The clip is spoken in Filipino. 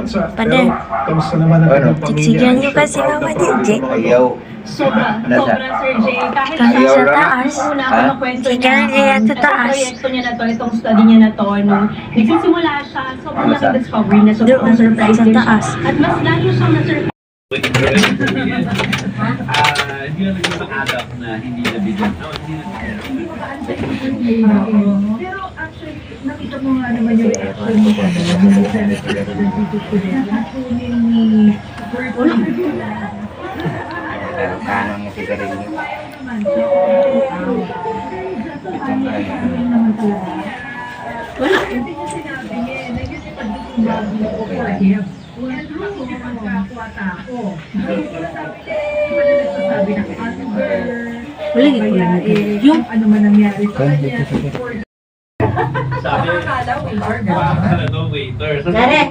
Pader. Kamusta naman ang Ano? inyong pamilya? Siksikan nyo kasi Mama DJ. Ayaw. Sobra, Nasa? Sir Jay. Kahit Kaya Ayaw sa lang. taas. una ako Ha? ng kwento Si niya, Karen Rhea sa itong taas. proyekto niya na to, itong study niya na to, nung nagsisimula siya, sobrang Ano sa? laking discovery na sobrang Doon, na-surprise sa din siya. taas. At mas lalo siyang na-surprise. Hindi na naging ma-adapt na hindi nabigyan. Pero actually, nakita mo nga naman yung reaction ni Kanang mo sigarilyo. Wala yung ano man nangyari sa kanya. Sabi, Akala, waiter. akala daw waiter. Dare.